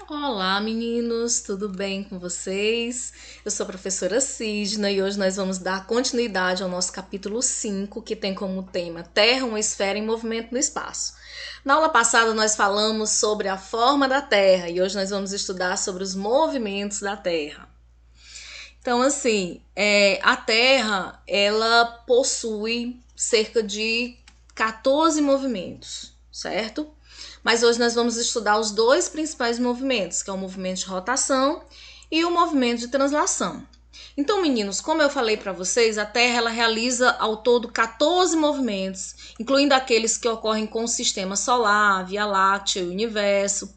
Olá, meninos, tudo bem com vocês? Eu sou a professora Sidna e hoje nós vamos dar continuidade ao nosso capítulo 5, que tem como tema Terra, uma esfera em movimento no espaço. Na aula passada nós falamos sobre a forma da Terra e hoje nós vamos estudar sobre os movimentos da Terra. Então, assim, a Terra, ela possui cerca de 14 movimentos, certo? Mas hoje nós vamos estudar os dois principais movimentos, que é o movimento de rotação e o movimento de translação. Então, meninos, como eu falei para vocês, a Terra ela realiza ao todo 14 movimentos, incluindo aqueles que ocorrem com o sistema solar, Via Láctea e o universo,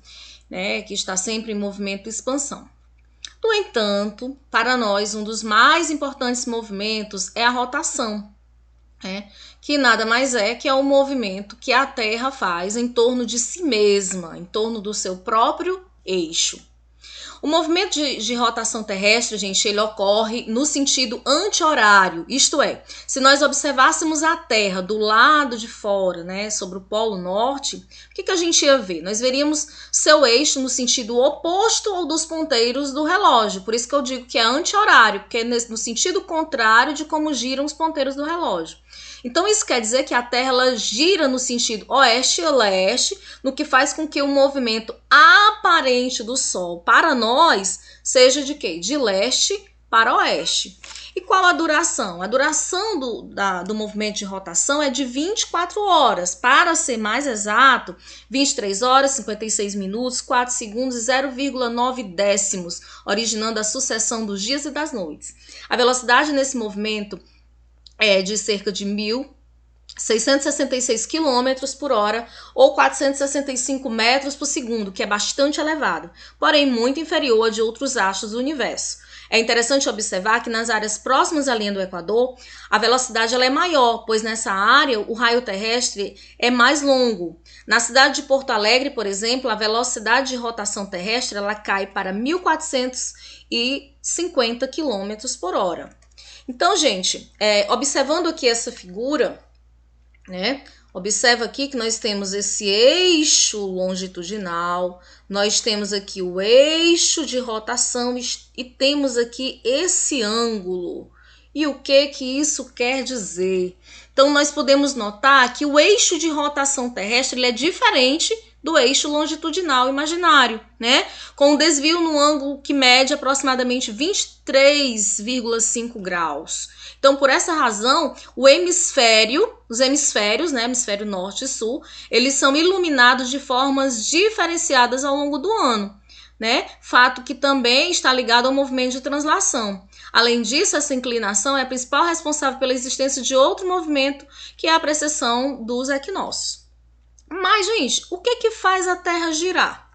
né, que está sempre em movimento de expansão. No entanto, para nós, um dos mais importantes movimentos é a rotação, que nada mais é que é o movimento que a Terra faz em torno de si mesma, em torno do seu próprio eixo. O movimento de rotação terrestre, gente, ele ocorre no sentido anti-horário, isto é, se nós observássemos a Terra do lado de fora, né, sobre o Polo Norte, o que a gente ia ver? Nós veríamos seu eixo no sentido oposto ao dos ponteiros do relógio, por isso que eu digo que é anti-horário, porque é no sentido contrário de como giram os ponteiros do relógio. Então, isso quer dizer que a Terra ela gira no sentido oeste e leste, no que faz com que o movimento aparente do Sol para nós seja de quê? De leste para oeste. E qual a duração? A duração do movimento de rotação é de 24 horas. Para ser mais exato, 23 horas, 56 minutos, 4 segundos e 0,9 décimos, originando a sucessão dos dias e das noites. A velocidade nesse movimento é de cerca de 1.666 km por hora ou 465 metros por segundo, que é bastante elevado, porém muito inferior a de outros astros do universo. É interessante observar que nas áreas próximas à linha do Equador, a velocidade ela é maior, pois nessa área o raio terrestre é mais longo. Na cidade de Porto Alegre, por exemplo, a velocidade de rotação terrestre ela cai para 1.450 km por hora. Então, gente, observando aqui essa figura, né? Observa aqui que nós temos esse eixo longitudinal, nós temos aqui o eixo de rotação e temos aqui esse ângulo. E o que isso quer dizer? Então, nós podemos notar que o eixo de rotação terrestre ele é diferente do eixo longitudinal imaginário, né? Com um desvio no ângulo que mede aproximadamente 23,5 graus. Então, por essa razão, os hemisférios, né, hemisfério norte e sul, eles são iluminados de formas diferenciadas ao longo do ano, né? Fato que também está ligado ao movimento de translação. Além disso, essa inclinação é a principal responsável pela existência de outro movimento, que é a precessão dos equinócios. Mas, gente, o que faz a Terra girar?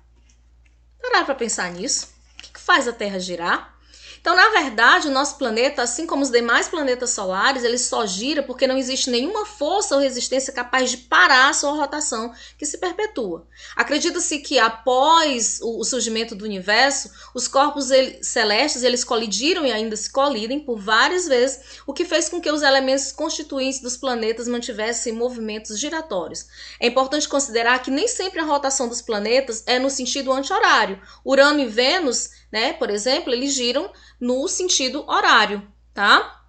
Parar para pensar nisso. O que faz a Terra girar? Então, na verdade, o nosso planeta, assim como os demais planetas solares, ele só gira porque não existe nenhuma força ou resistência capaz de parar a sua rotação, que se perpetua. Acredita-se que após o surgimento do universo, os corpos celestes eles colidiram e ainda se colidem por várias vezes, o que fez com que os elementos constituintes dos planetas mantivessem movimentos giratórios. É importante considerar que nem sempre a rotação dos planetas é no sentido anti-horário. Urano e Vênus, né, por exemplo, eles giram no sentido horário, tá?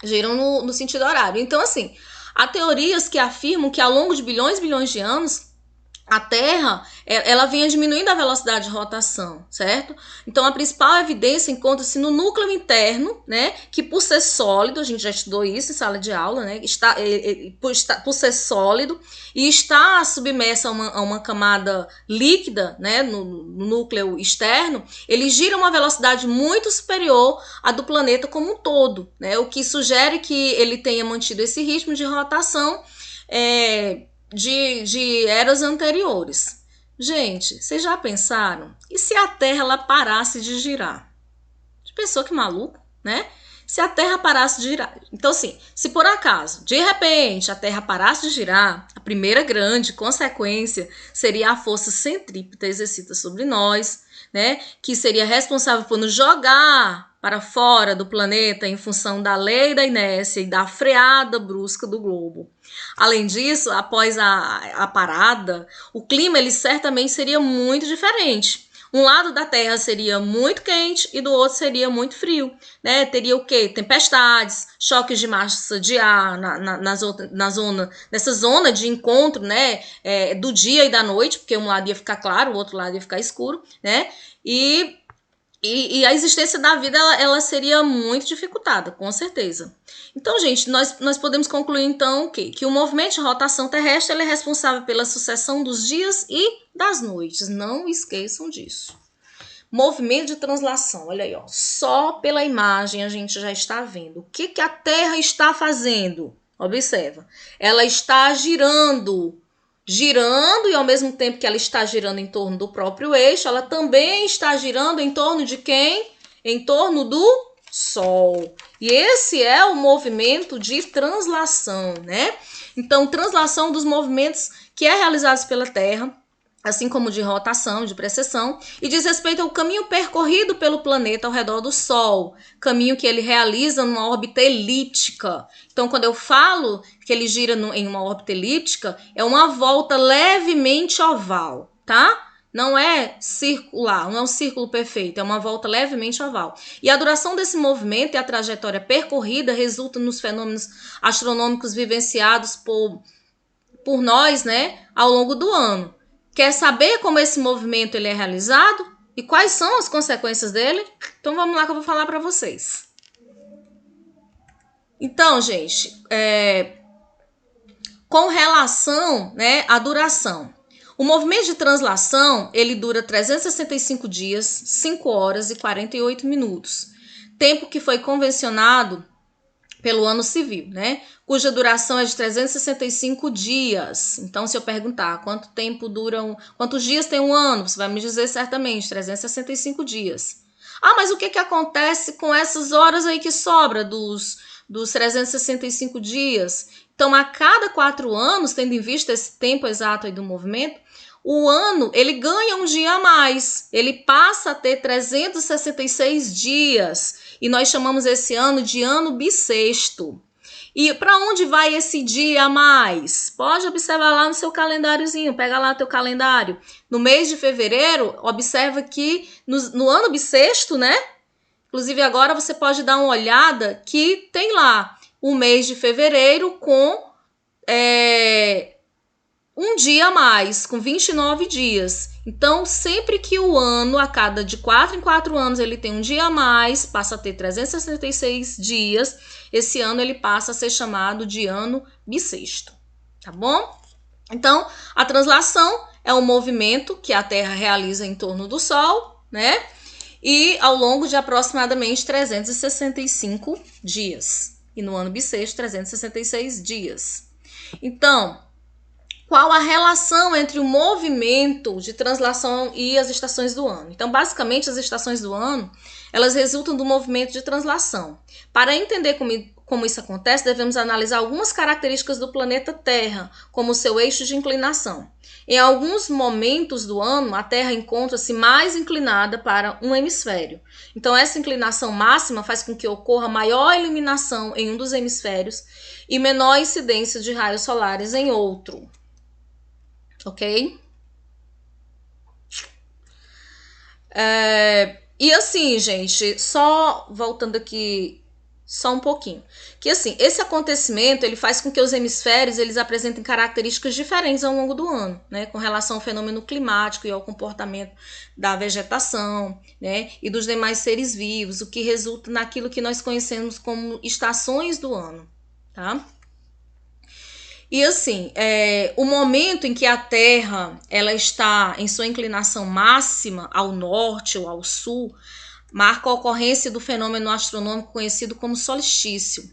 Giram no sentido horário. Então, assim, há teorias que afirmam que ao longo de bilhões e bilhões de anos, a Terra, ela vinha diminuindo a velocidade de rotação, certo? Então, a principal evidência encontra-se no núcleo interno, né? Que por ser sólido, a gente já estudou isso em sala de aula, né? Por ser sólido e está submerso a uma camada líquida, né? No núcleo externo, ele gira a uma velocidade muito superior à do planeta como um todo, né? O que sugere que ele tenha mantido esse ritmo de rotação de eras anteriores. Gente, vocês já pensaram? E se a Terra ela parasse de girar? Já pensou que maluco, né? Se a Terra parasse de girar. Então, assim, se por acaso, de repente, a Terra parasse de girar, a primeira grande consequência seria a força centrípeta exercida sobre nós, né? Que seria responsável por nos jogar para fora do planeta em função da lei da inércia e da freada brusca do globo. Além disso, após a parada, o clima ele certamente seria muito diferente. Um lado da Terra seria muito quente e do outro seria muito frio, né? Teria o quê? Tempestades, choques de massa de ar nessa zona de encontro, né? Do dia e da noite, porque um lado ia ficar claro, o outro lado ia ficar escuro, né? E a existência da vida ela seria muito dificultada, com certeza. Então, gente, nós podemos concluir então que o movimento de rotação terrestre ele é responsável pela sucessão dos dias e das noites. Não esqueçam disso. Movimento de translação, olha aí, ó. Só pela imagem a gente já está vendo. O que a Terra está fazendo? Observa. Ela está girando e ao mesmo tempo que ela está girando em torno do próprio eixo, ela também está girando em torno de quem? Em torno do Sol. E esse é o movimento de translação, né? Então, translação dos movimentos que é realizados pela Terra, assim como de rotação, de precessão, e diz respeito ao caminho percorrido pelo planeta ao redor do Sol, caminho que ele realiza numa órbita elíptica. Então, quando eu falo que ele gira em uma órbita elíptica, é uma volta levemente oval, tá? Não é circular, não é um círculo perfeito, é uma volta levemente oval. E a duração desse movimento e a trajetória percorrida resulta nos fenômenos astronômicos vivenciados por nós, né, ao longo do ano. Quer saber como esse movimento ele é realizado? E quais são as consequências dele? Então vamos lá que eu vou falar para vocês. Então, gente, com relação, né, à duração. O movimento de translação, ele dura 365 dias, 5 horas e 48 minutos. Tempo que foi convencionado pelo ano civil, né? Cuja duração é de 365 dias. Então, se eu perguntar quantos dias tem um ano, você vai me dizer certamente 365 dias. Ah, mas o que acontece com essas horas aí que sobra dos 365 dias? Então, a cada 4 anos, tendo em vista esse tempo exato aí do movimento, o ano ele ganha um dia a mais, ele passa a ter 366 dias e nós chamamos esse ano de ano bissexto. E para onde vai esse dia a mais? Pode observar lá no seu calendáriozinho, pega lá teu calendário. No mês de fevereiro, observa que no ano bissexto, né? Inclusive agora você pode dar uma olhada que tem lá o mês de fevereiro com um dia a mais, com 29 dias. Então, sempre que o ano, a cada de 4 em 4 anos, ele tem um dia a mais, passa a ter 366 dias, esse ano ele passa a ser chamado de ano bissexto, tá bom? Então, a translação é um movimento que a Terra realiza em torno do Sol, né? E ao longo de aproximadamente 365 dias. E no ano bissexto, 366 dias. Então, qual a relação entre o movimento de translação e as estações do ano? Então, basicamente, as estações do ano, elas resultam do movimento de translação. Para entender como isso acontece, devemos analisar algumas características do planeta Terra, como o seu eixo de inclinação. Em alguns momentos do ano, a Terra encontra-se mais inclinada para um hemisfério. Então, essa inclinação máxima faz com que ocorra maior iluminação em um dos hemisférios e menor incidência de raios solares em outro. Ok? E assim, gente, só voltando aqui só um pouquinho, que assim, esse acontecimento ele faz com que os hemisférios eles apresentem características diferentes ao longo do ano, né, com relação ao fenômeno climático e ao comportamento da vegetação, né, e dos demais seres vivos, o que resulta naquilo que nós conhecemos como estações do ano, tá? E assim, o momento em que a Terra ela está em sua inclinação máxima ao norte ou ao sul, marca a ocorrência do fenômeno astronômico conhecido como solstício.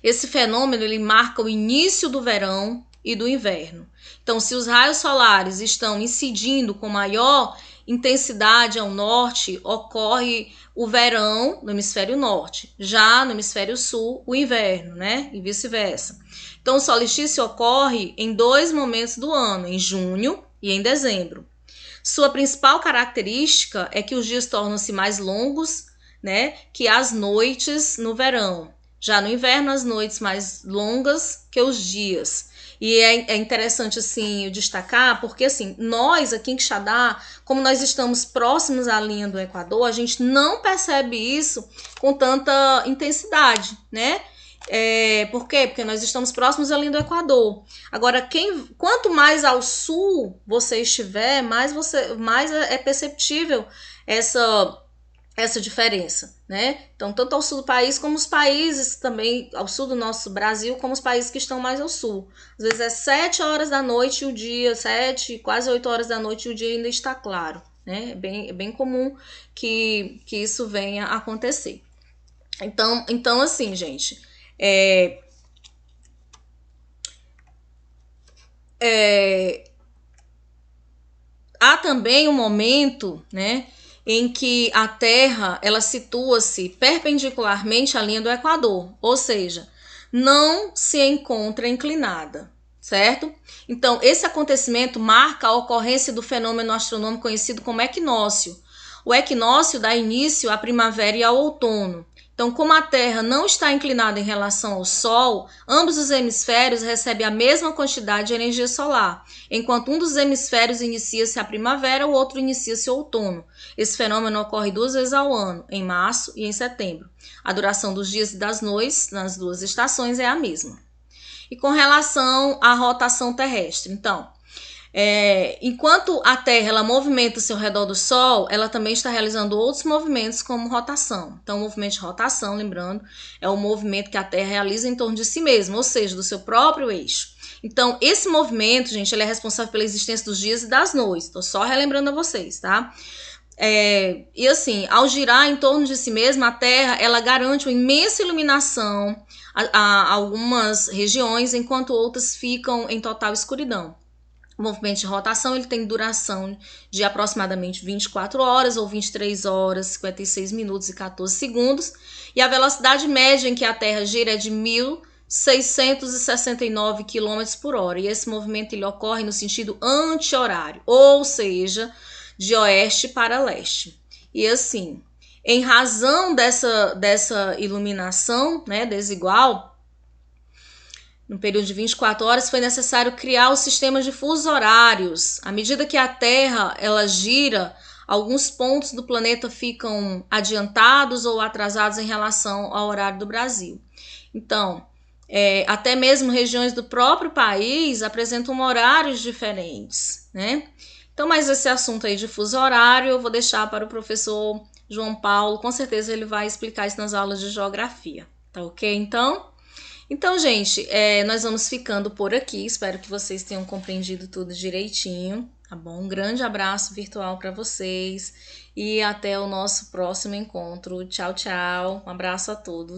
Esse fenômeno ele marca o início do verão e do inverno. Então, se os raios solares estão incidindo com maior intensidade ao norte, ocorre o verão no hemisfério norte. Já no hemisfério sul, o inverno, né? E vice-versa. Então, o solstício ocorre em 2 momentos do ano, em junho e em dezembro. Sua principal característica é que os dias tornam-se mais longos, né, que as noites no verão. Já no inverno, as noites mais longas que os dias. E é interessante, assim, destacar, porque, assim, nós aqui em Quixadá, como nós estamos próximos à linha do Equador, a gente não percebe isso com tanta intensidade, né? Por quê? Porque nós estamos próximos à linha do Equador. Agora, quanto mais ao sul você estiver, mais é perceptível essa diferença, né? Então, tanto ao sul do país, como os países também, ao sul do nosso Brasil, como os países que estão mais ao sul. Às vezes é 7 horas da noite e o dia, 7, quase 8 horas da noite e o dia ainda está claro, né? É bem comum que isso venha a acontecer. Então assim, gente, há também um momento, né, em que a Terra ela situa-se perpendicularmente à linha do Equador, ou seja, não se encontra inclinada, certo? Então, esse acontecimento marca a ocorrência do fenômeno astronômico conhecido como equinócio. O equinócio dá início à primavera e ao outono. Então, como a Terra não está inclinada em relação ao Sol, ambos os hemisférios recebem a mesma quantidade de energia solar. Enquanto um dos hemisférios inicia-se a primavera, o outro inicia-se o outono. Esse fenômeno ocorre 2 vezes ao ano, em março e em setembro. A duração dos dias e das noites nas duas estações é a mesma. E com relação à rotação terrestre, então, enquanto a Terra ela movimenta-se ao redor do Sol, ela também está realizando outros movimentos como rotação. Então, o movimento de rotação, lembrando, é o movimento que a Terra realiza em torno de si mesma, ou seja, do seu próprio eixo. Então, esse movimento, gente, ele é responsável pela existência dos dias e das noites. Estou só relembrando a vocês, tá? E assim, ao girar em torno de si mesma, a Terra ela garante uma imensa iluminação a algumas regiões, enquanto outras ficam em total escuridão. O movimento de rotação ele tem duração de aproximadamente 24 horas ou 23 horas, 56 minutos e 14 segundos. E a velocidade média em que a Terra gira é de 1.669 km por hora. E esse movimento ele ocorre no sentido anti-horário, ou seja, de oeste para leste. E assim, em razão dessa iluminação, né, desigual, no período de 24 horas, foi necessário criar o sistema de fusos horários. À medida que a Terra ela gira, alguns pontos do planeta ficam adiantados ou atrasados em relação ao horário do Brasil. Então, até mesmo regiões do próprio país apresentam horários diferentes, né? Então, mas esse assunto aí de fuso horário eu vou deixar para o professor João Paulo. Com certeza ele vai explicar isso nas aulas de geografia. Tá ok, então? Então, gente, nós vamos ficando por aqui. Espero que vocês tenham compreendido tudo direitinho, tá bom? Um grande abraço virtual para vocês e até o nosso próximo encontro. Tchau, tchau. Um abraço a todos.